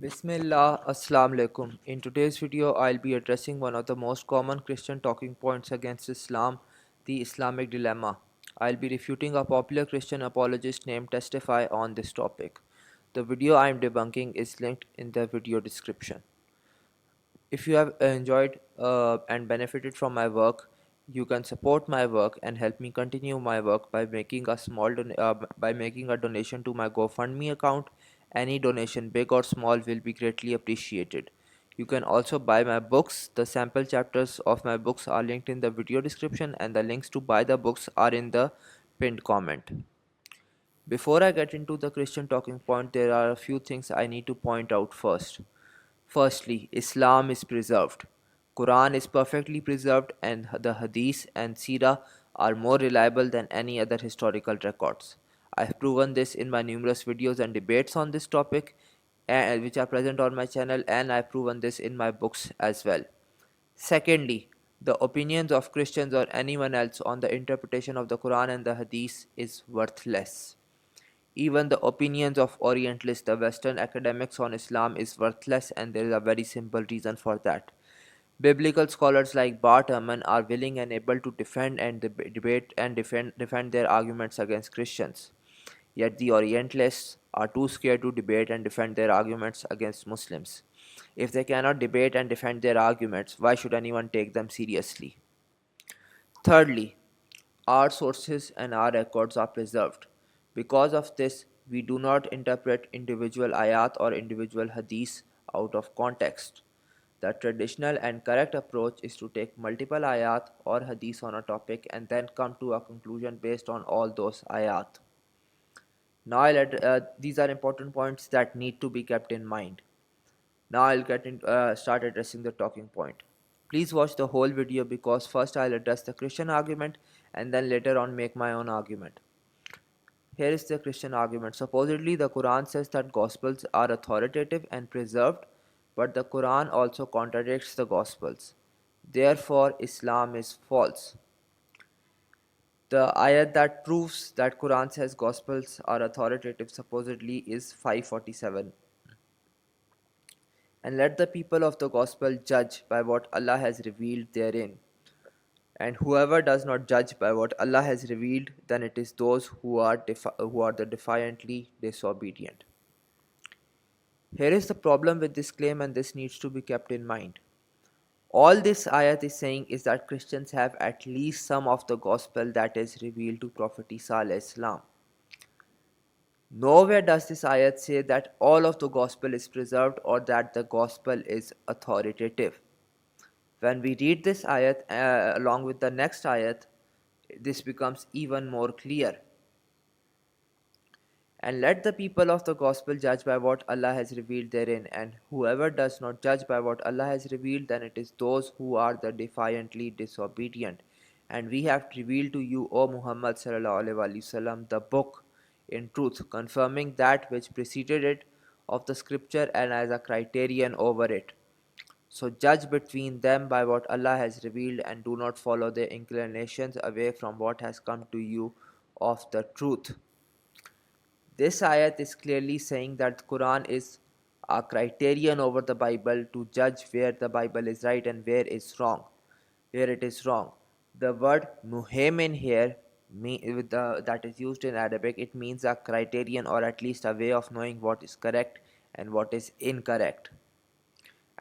Bismillah, Assalamu alaikum. In today's video, I'll be addressing one of the most common Christian talking points against Islam, the Islamic dilemma. I'll be refuting a popular Christian apologist named Testify on this topic. The video I'm debunking is linked in the video description. If you have enjoyed and benefited from my work, you can support my work and help me continue my work by making a donation to my GoFundMe account. Any donation, big or small, will be greatly appreciated. You can also buy my books. The sample chapters of my books are linked in the video description, and the links to buy the books are in the pinned comment. Before I get into the Christian talking point, there are a few things I need to point out first. Firstly, Islam is preserved. Quran is perfectly preserved, and the Hadith and Sirah are more reliable than any other historical records. I have proven this in my numerous videos and debates on this topic, which are present on my channel, and I have proven this in my books as well. Secondly, the opinions of Christians or anyone else on the interpretation of the Quran and the Hadith is worthless. Even the opinions of Orientalists, the Western academics on Islam, is worthless, and there is a very simple reason for that. Biblical scholars like Bart Ehrman are willing and able to defend and debate and defend their arguments against Christians. Yet the Orientalists are too scared to debate and defend their arguments against Muslims. If they cannot debate and defend their arguments, why should anyone take them seriously? Thirdly, our sources and our records are preserved. Because of this, we do not interpret individual ayat or individual hadiths out of context. The traditional and correct approach is to take multiple ayat or hadiths on a topic and then come to a conclusion based on all those ayat. Now, these are important points that need to be kept in mind. Now start addressing the talking point. Please watch the whole video because first I'll address the Christian argument and then later on make my own argument. Here is the Christian argument. Supposedly the Quran says that Gospels are authoritative and preserved, but the Quran also contradicts the Gospels. Therefore, Islam is false. The ayat that proves that Quran says Gospels are authoritative supposedly is 547. And let the people of the gospel judge by what Allah has revealed therein. And whoever does not judge by what Allah has revealed, then it is those who are the defiantly disobedient. Here is the problem with this claim, and this needs to be kept in mind. All this ayat is saying is that Christians have at least some of the gospel that is revealed to Prophet Isa alayhi salam. Nowhere does this ayat say that all of the gospel is preserved or that the gospel is authoritative. When we read this ayat along with the next ayat, this becomes even more clear. And let the people of the gospel judge by what Allah has revealed therein, and whoever does not judge by what Allah has revealed, then it is those who are the defiantly disobedient. And we have revealed to you, O Muhammad sallallahu alaihi wasallam, the book in truth, confirming that which preceded it of the scripture and as a criterion over it. So judge between them by what Allah has revealed, and do not follow their inclinations away from what has come to you of the truth. This ayat is clearly saying that Quran is a criterion over the Bible to judge where the Bible is right and where it is wrong. The word muhaimin here that is used in Arabic, it means a criterion or at least a way of knowing what is correct and what is incorrect.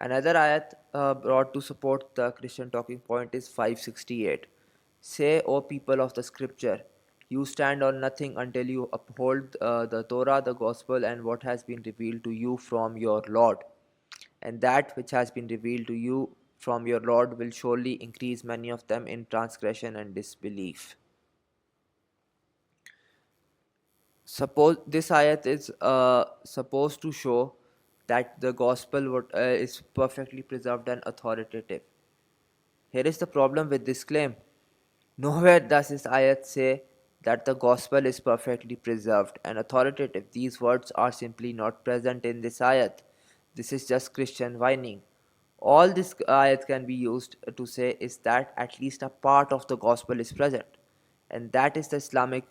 Another ayat brought to support the Christian talking point is 568. Say, O people of the scripture, you stand on nothing until you uphold the Torah, the gospel, and what has been revealed to you from your Lord. And that which has been revealed to you from your Lord will surely increase many of them in transgression and disbelief. Suppose this ayat is supposed to show that the gospel is perfectly preserved and authoritative. Here is the problem with this claim. Nowhere does this ayat say that the gospel is perfectly preserved and authoritative. These words are simply not present in this ayat. This is just Christian whining. All this ayat can be used to say is that at least a part of the gospel is present, and that is the Islamic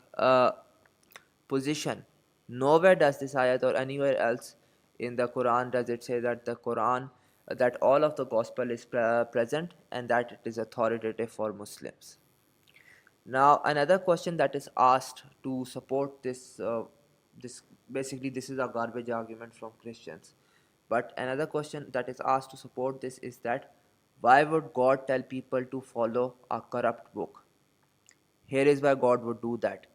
position. Nowhere does this ayat or anywhere else in the Quran does it say that the Quran, that all of the gospel is present and that it is authoritative for Muslims. Now, another question that is asked to support this basically this is a garbage argument from Christians. But another question that is asked to support this is that why would God tell people to follow a corrupt book? Here is why God would do that.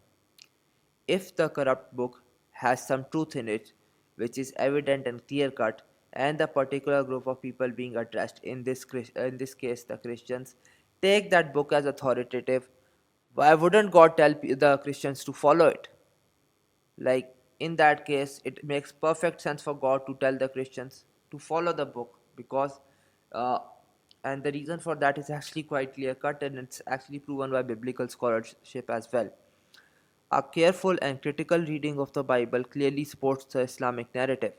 If the corrupt book has some truth in it, which is evident and clear cut, and the particular group of people being addressed in this case the Christians take that book as authoritative, why wouldn't God tell the Christians to follow it? Like in that case, it makes perfect sense for God to tell the Christians to follow the book because, uh, and the reason for that is actually quite clear cut and it's actually proven by biblical scholarship as well. A careful and critical reading of the Bible clearly supports the Islamic narrative.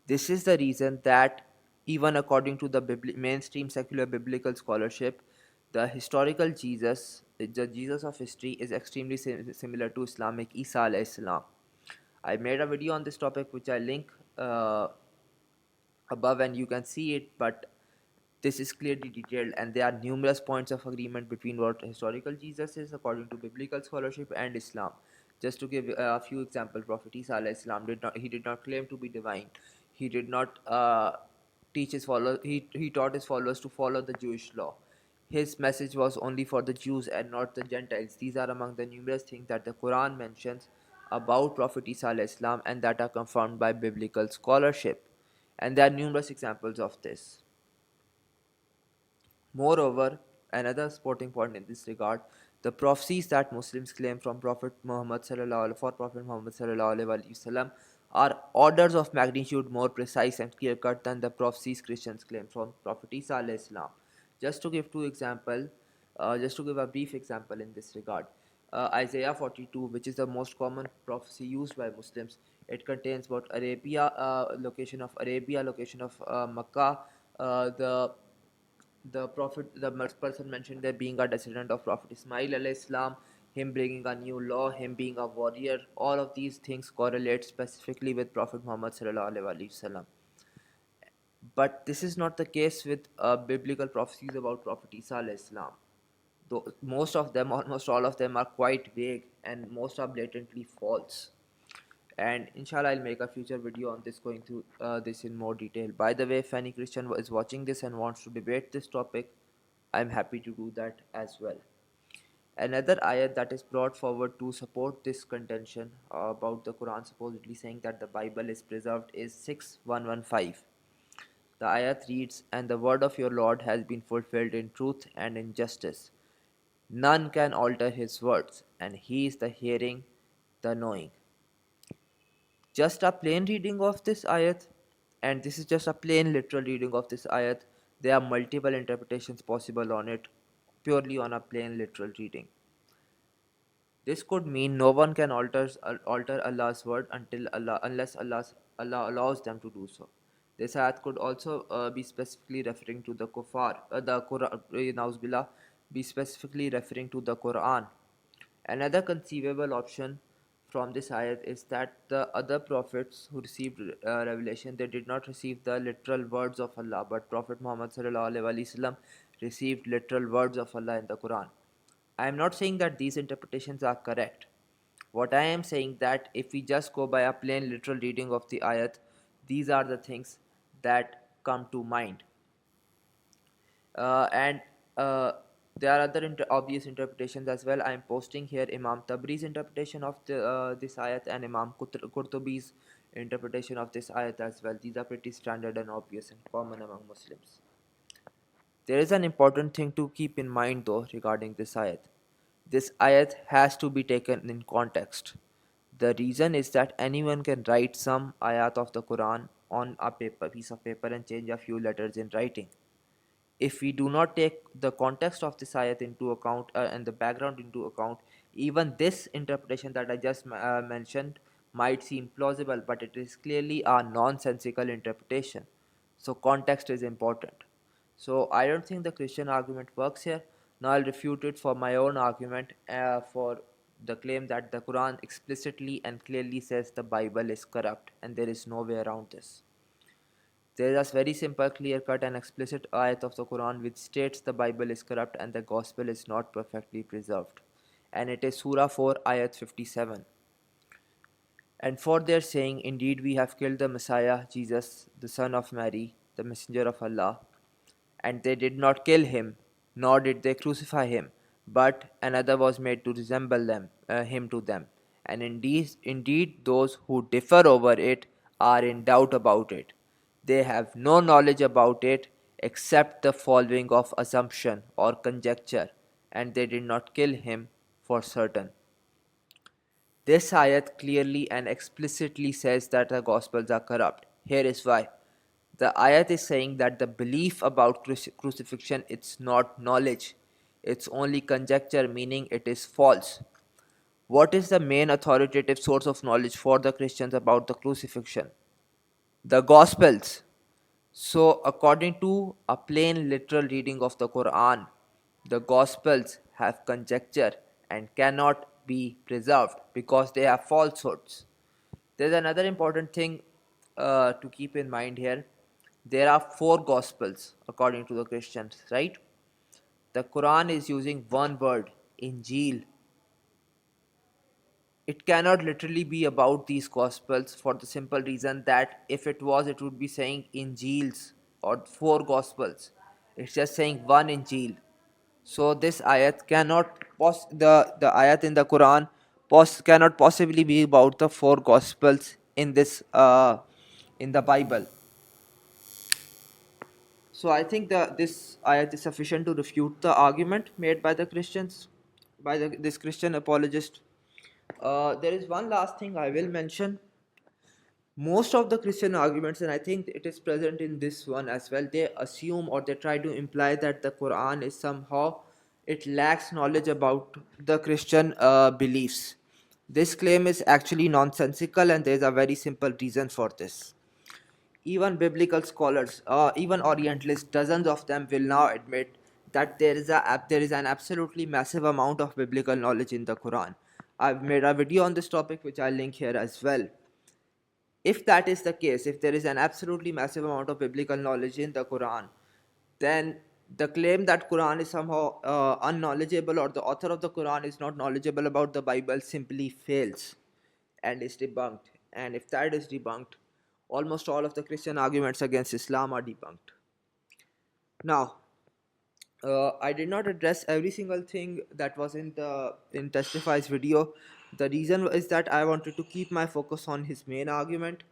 This is the reason that, even according to the mainstream secular biblical scholarship, the historical Jesus, the Jesus of history, is extremely similar to Islamic Isa alayhi salam. I made a video on this topic which I link above and you can see it, but this is clearly detailed and there are numerous points of agreement between what historical Jesus is according to biblical scholarship and Islam. Just to give a few examples, Prophet Isa alayhi salam did not claim to be divine. He did not teach his followers. He taught his followers to follow the Jewish law. His message was only for the Jews and not the Gentiles. These are among the numerous things that the Quran mentions about Prophet Isa alayhi salam and that are confirmed by biblical scholarship. And there are numerous examples of this. Moreover, another supporting point in this regard, the prophecies that Muslims claim from Prophet Muhammad sallallahu alaihi wasallam are orders of magnitude more precise and clear cut than the prophecies Christians claim from Prophet Isa alayhi salam. Just to give just to give a brief example in this regard, Isaiah 42, which is the most common prophecy used by Muslims, it contains about Arabia, location of Makkah, the prophet, the person mentioned there being a descendant of Prophet Ismail alayhi salam, him bringing a new law, him being a warrior, all of these things correlate specifically with Prophet Muhammad sallallahu alaihi wasallam. But this is not the case with biblical prophecies about Prophet Isa alayhi salam. Though most of them, almost all of them, are quite vague and most are blatantly false. And inshallah, I'll make a future video on this, going through this in more detail. By the way, if any Christian is watching this and wants to debate this topic, I'm happy to do that as well. Another ayat that is brought forward to support this contention about the Quran supposedly saying that the Bible is preserved is 6115. The ayat reads, "And the word of your Lord has been fulfilled in truth and in justice. None can alter his words, and he is the hearing, the knowing." Just a plain reading of this ayat, and this is just a plain literal reading of this ayat. There are multiple interpretations possible on it, purely on a plain literal reading. This could mean no one can alter Allah's word unless Allah allows them to do so. This ayat could also be specifically referring to the kuffar, the Quran, Nauzubillah, be specifically referring to the Quran. Another conceivable option from this ayat is that the other prophets who received revelation, they did not receive the literal words of Allah, but Prophet Muhammad sallallahu alaihi wasallam received literal words of Allah in the Quran. I am not saying that these interpretations are correct. What I am saying that if we just go by a plain literal reading of the ayat, these are the things that come to mind. And there are other obvious interpretations as well. I am posting here Imam Tabri's interpretation of this ayat and Imam Qurtubi's interpretation of this ayat as well. These are pretty standard and obvious and common among Muslims. There is an important thing to keep in mind though regarding this ayat. This ayat has to be taken in context. The reason is that anyone can write some ayat of the Quran on a piece of paper and change a few letters in writing. If we do not take the context of this ayat into account and the background into account, even this interpretation that I just mentioned might seem plausible, but it is clearly a nonsensical interpretation. So context is important. So I don't think the Christian argument works here. Now I'll refute it for my own argument for the claim that the Quran explicitly and clearly says the Bible is corrupt and there is no way around this. There is a very simple, clear cut, and explicit ayat of the Quran which states the Bible is corrupt and the Gospel is not perfectly preserved. And it is Surah 4, ayat 57. And for their saying, indeed we have killed the Messiah, Jesus, the son of Mary, the messenger of Allah. And they did not kill him, nor did they crucify him, but another was made to resemble him to them. And indeed, those who differ over it are in doubt about it. They have no knowledge about it except the following of assumption or conjecture, and they did not kill him for certain. This ayat clearly and explicitly says that the Gospels are corrupt. Here is why. The ayat is saying that the belief about crucifixion it's not knowledge. It's only conjecture, meaning it is false. What is the main authoritative source of knowledge for the Christians about the crucifixion? The Gospels. So, according to a plain literal reading of the Quran, the Gospels have conjecture and cannot be preserved because they have falsehoods. There's another important thing to keep in mind here. There are four Gospels according to the Christians, right? The Quran is using one word, Injil. It cannot literally be about these Gospels for the simple reason that if it was, it would be saying Injils or four Gospels. It's just saying one Injil. So this ayat cannot the ayat in the Quran cannot possibly be about the four Gospels in this in the Bible. So I think this ayat is sufficient to refute the argument made by the Christians, by this Christian apologist. There is one last thing I will mention. Most of the Christian arguments, and I think it is present in this one as well, they assume or they try to imply that the Quran is somehow it lacks knowledge about the Christian beliefs. This claim is actually nonsensical, and there is a very simple reason for this. Even biblical scholars, even Orientalists, dozens of them will now admit that there is an absolutely massive amount of biblical knowledge in the Quran. I've made a video on this topic which I'll link here as well. If that is the case, if there is an absolutely massive amount of biblical knowledge in the Quran, then the claim that Quran is somehow unknowledgeable or the author of the Quran is not knowledgeable about the Bible simply fails and is debunked. And if that is debunked, almost all of the Christian arguments against Islam are debunked. Now, I did not address every single thing that was in Testify's video. The reason is that I wanted to keep my focus on his main argument.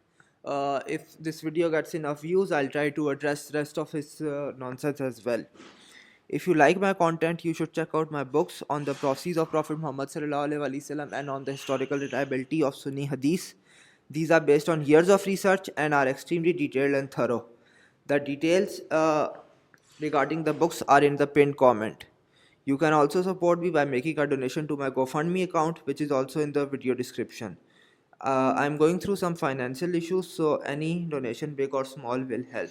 If this video gets enough views, I'll try to address the rest of his nonsense as well. If you like my content, you should check out my books on the prophecies of Prophet Muhammad ﷺ and on the historical reliability of Sunni Hadiths. These are based on years of research and are extremely detailed and thorough. The details regarding the books are in the pinned comment. You can also support me by making a donation to my GoFundMe account, which is also in the video description. I'm going through some financial issues, so any donation, big or small, will help.